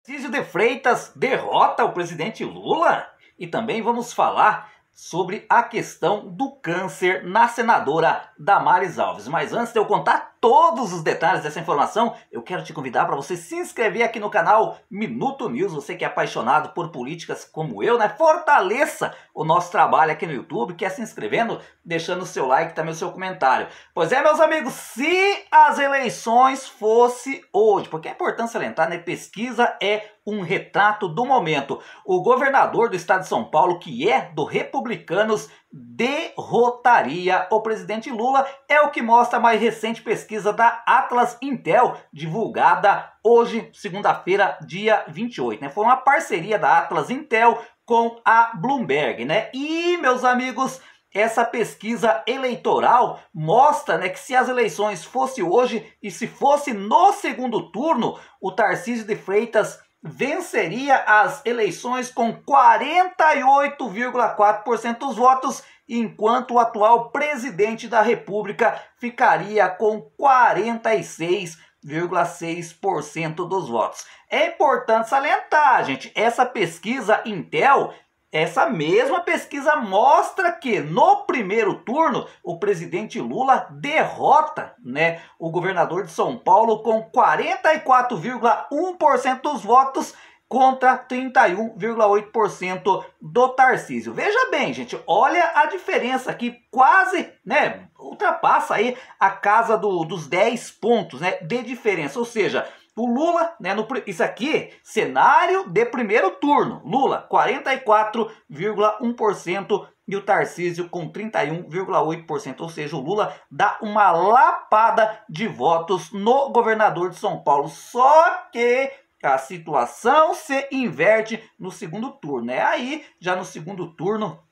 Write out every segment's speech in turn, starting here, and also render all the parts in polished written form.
Tarcísio de Freitas derrota o presidente Lula? E também vamos falar sobre a questão do câncer na senadora Damares Alves. Mas antes de eu contar todos os detalhes dessa informação, eu quero te convidar para você se inscrever aqui no canal Minuto News. Você que é apaixonado por políticas como eu, né? Fortaleça o nosso trabalho aqui no YouTube, que é se inscrevendo, deixando o seu like, também o seu comentário. Pois é, meus amigos, se as eleições fosse hoje, porque é importante salientar, né? Pesquisa é um retrato do momento. O governador do estado de São Paulo, que é do Republicanos, derrotaria o presidente Lula. É o que mostra a mais recente pesquisa da Atlas Intel, divulgada hoje, segunda-feira, dia 28. Né? Foi uma parceria da Atlas Intel com a Bloomberg. Né? E, meus amigos, essa pesquisa eleitoral mostra, né, que se as eleições fossem hoje e se fosse no segundo turno, o Tarcísio de Freitas venceria as eleições com 48,4% dos votos, enquanto o atual presidente da República ficaria com 46,6% dos votos. É importante salientar, gente, essa pesquisa Intel, essa mesma pesquisa mostra que no primeiro turno o presidente Lula derrota, né, o governador de São Paulo com 44,1% dos votos contra 31,8% do Tarcísio. Veja bem, gente, olha a diferença aqui, quase, né, ultrapassa aí a casa dos 10 pontos, né, de diferença, ou seja, o Lula, né, isso aqui, cenário de primeiro turno, Lula 44,1% e o Tarcísio com 31,8%, ou seja, o Lula dá uma lapada de votos no governador de São Paulo, só que a situação se inverte no segundo turno, né? Aí, já no segundo turno,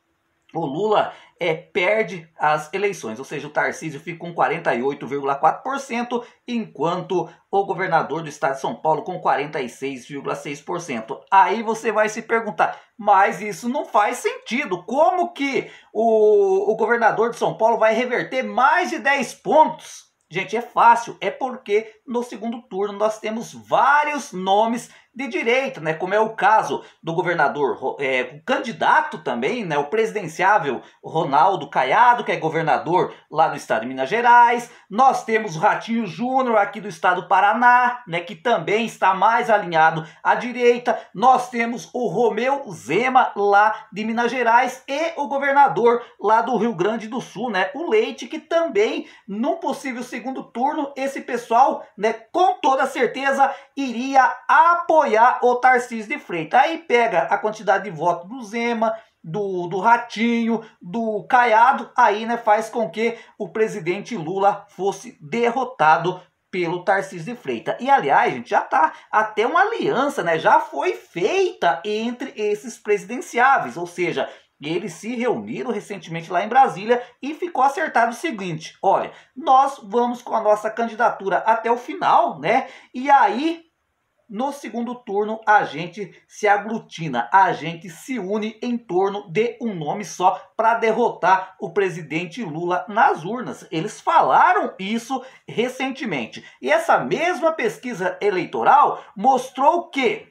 o Lula perde as eleições, ou seja, o Tarcísio fica com 48,4%, enquanto o governador do estado de São Paulo com 46,6%. Aí você vai se perguntar, mas isso não faz sentido, como que o governador de São Paulo vai reverter mais de 10 pontos? Gente, é fácil, é porque no segundo turno nós temos vários nomes de direita, né? Como é o caso do governador, o candidato também, né? O presidenciável Ronaldo Caiado, que é governador lá do estado de Minas Gerais. Nós temos o Ratinho Júnior aqui do estado do Paraná, né? Que também está mais alinhado à direita. Nós temos o Romeu Zema lá de Minas Gerais e o governador lá do Rio Grande do Sul, né? O Leite, que também, num possível segundo turno, esse pessoal, né? Com toda certeza iria apoiar o Tarcísio de Freitas. Aí pega a quantidade de votos do Zema, do Ratinho, do Caiado, aí, né, faz com que o presidente Lula fosse derrotado pelo Tarcísio de Freitas. E aliás, gente, já tá até uma aliança, né, já foi feita entre esses presidenciáveis, ou seja, eles se reuniram recentemente lá em Brasília e ficou acertado o seguinte: olha, nós vamos com a nossa candidatura até o final, né? E aí, no segundo turno, a gente se aglutina, a gente se une em torno de um nome só para derrotar o presidente Lula nas urnas. Eles falaram isso recentemente. E essa mesma pesquisa eleitoral mostrou que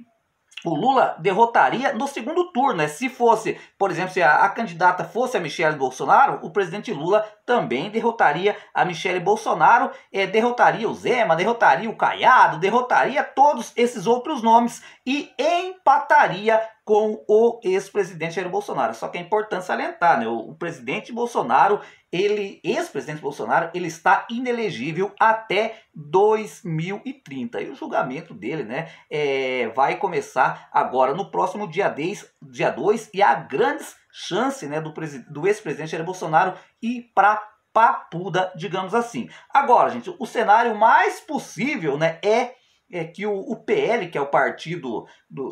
o Lula derrotaria no segundo turno, né? Se fosse, por exemplo, se a candidata fosse a Michelle Bolsonaro, o presidente Lula também derrotaria a Michelle Bolsonaro, derrotaria o Zema, derrotaria o Caiado, derrotaria todos esses outros nomes e empataria com o ex-presidente Jair Bolsonaro. Só que é importante salientar, né? O presidente Bolsonaro, ex-presidente Bolsonaro, ele está inelegível até 2030. E o julgamento dele, né, vai começar agora no próximo dia 2, e há grandes chances, né, do ex-presidente Jair Bolsonaro ir para papuda, digamos assim. Agora, gente, o cenário mais possível, né, é que o PL, que é o Partido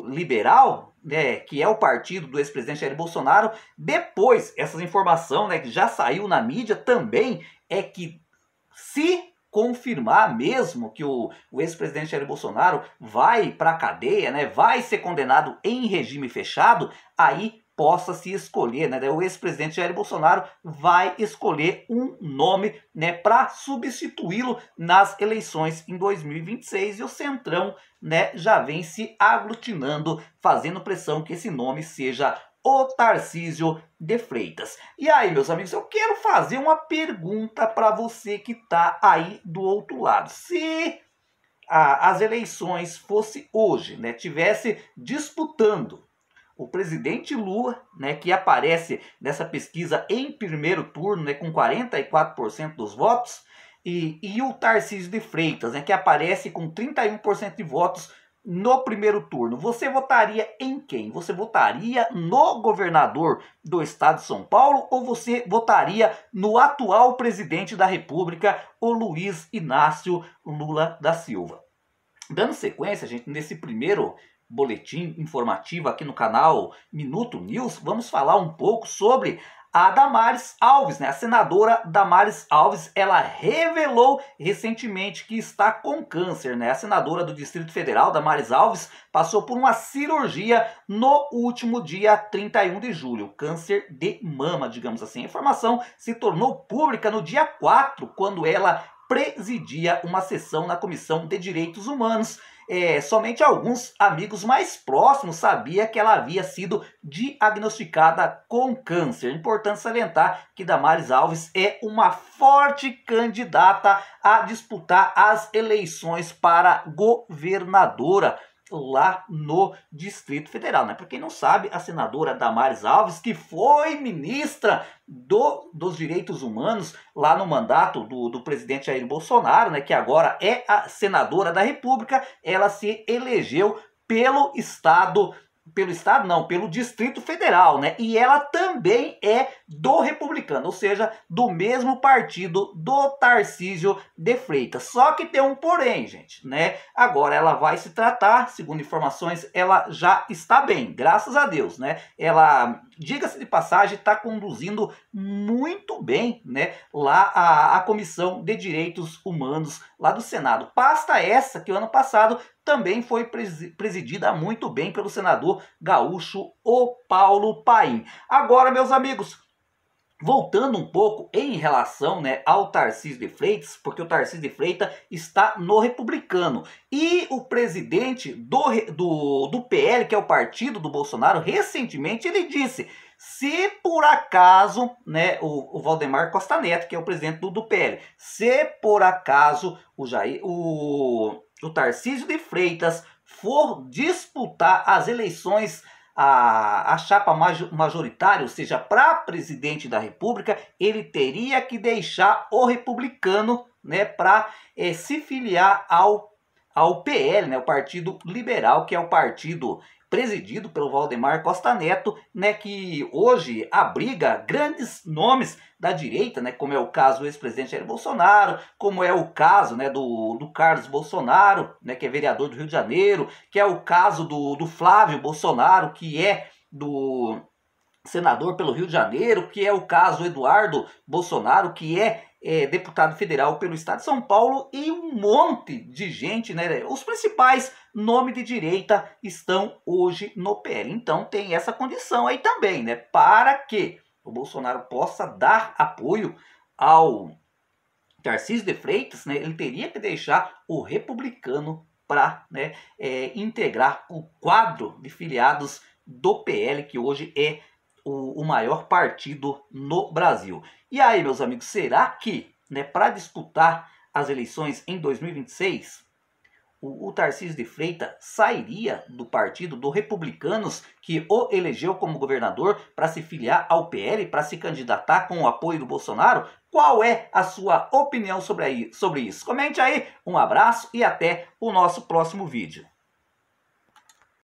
Liberal, né, que é o partido do ex-presidente Jair Bolsonaro, depois, essa informação, né, que já saiu na mídia também, é que se confirmar mesmo que o ex-presidente Jair Bolsonaro vai para a cadeia, né, vai ser condenado em regime fechado, aí possa se escolher, né? O ex-presidente Jair Bolsonaro vai escolher um nome, né, para substituí-lo nas eleições em 2026 e o Centrão, né, já vem se aglutinando, fazendo pressão que esse nome seja o Tarcísio de Freitas. E aí, meus amigos, eu quero fazer uma pergunta para você que está aí do outro lado. Se as eleições fosse hoje, né, tivesse disputando o presidente Lula, né, que aparece nessa pesquisa em primeiro turno, né, com 44% dos votos, e o Tarcísio de Freitas, né, que aparece com 31% de votos no primeiro turno. Você votaria em quem? Você votaria no governador do estado de São Paulo ou você votaria no atual presidente da República, o Luiz Inácio Lula da Silva? Dando sequência, gente, nesse primeiro boletim informativo aqui no canal Minuto News, vamos falar um pouco sobre a Damares Alves, né? A senadora Damares Alves, ela revelou recentemente que está com câncer, né? A senadora do Distrito Federal, Damares Alves, passou por uma cirurgia no último dia 31 de julho, câncer de mama, digamos assim. A informação se tornou pública no dia 4, quando ela presidia uma sessão na Comissão de Direitos Humanos. Somente alguns amigos mais próximos sabiam que ela havia sido diagnosticada com câncer. É importante salientar que Damares Alves é uma forte candidata a disputar as eleições para governadora lá no Distrito Federal, né? Para quem não sabe, a senadora Damares Alves, que foi ministra dos Direitos Humanos lá no mandato do presidente Jair Bolsonaro, né? Que agora é a senadora da República, ela se elegeu pelo pelo Distrito Federal, né? E ela também é do Republicano, ou seja, do mesmo partido do Tarcísio de Freitas. Só que tem um porém, gente, né? Agora ela vai se tratar, segundo informações, ela já está bem, graças a Deus, né? Ela, diga-se de passagem, está conduzindo muito bem, né? Lá a Comissão de Direitos Humanos lá do Senado. Pasta essa que o ano passado também foi presidida muito bem pelo senador gaúcho, o Paulo Paim. Agora, meus amigos, voltando um pouco em relação, né, ao Tarcísio de Freitas, porque o Tarcísio de Freitas está no Republicano. E o presidente do PL, que é o partido do Bolsonaro, recentemente ele disse: se por acaso, né, o Valdemar Costa Neto, que é o presidente do PL, se por acaso o Tarcísio de Freitas for disputar as eleições, a chapa majoritária, ou seja, para presidente da República, ele teria que deixar o Republicano, né, para se filiar ao PL, né, o Partido Liberal, que é o partido presidido pelo Valdemar Costa Neto, né, que hoje abriga grandes nomes da direita, né, como é o caso do ex-presidente Jair Bolsonaro, como é o caso, né, do Carlos Bolsonaro, né, que é vereador do Rio de Janeiro, que é o caso do Flávio Bolsonaro, que é do senador pelo Rio de Janeiro, que é o caso do Eduardo Bolsonaro, que é deputado federal pelo estado de São Paulo, e um monte de gente, né? Os principais nomes de direita estão hoje no PL. Então tem essa condição aí também, né? Para que o Bolsonaro possa dar apoio ao Tarcísio de Freitas, né? Ele teria que deixar o Republicano para, né, integrar o quadro de filiados do PL, que hoje é o maior partido no Brasil. E aí, meus amigos, será que, né, para disputar as eleições em 2026, o Tarcísio de Freitas sairia do partido do Republicanos, que o elegeu como governador, para se filiar ao PL, para se candidatar com o apoio do Bolsonaro? Qual é a sua opinião sobre isso? Comente aí, um abraço e até o nosso próximo vídeo.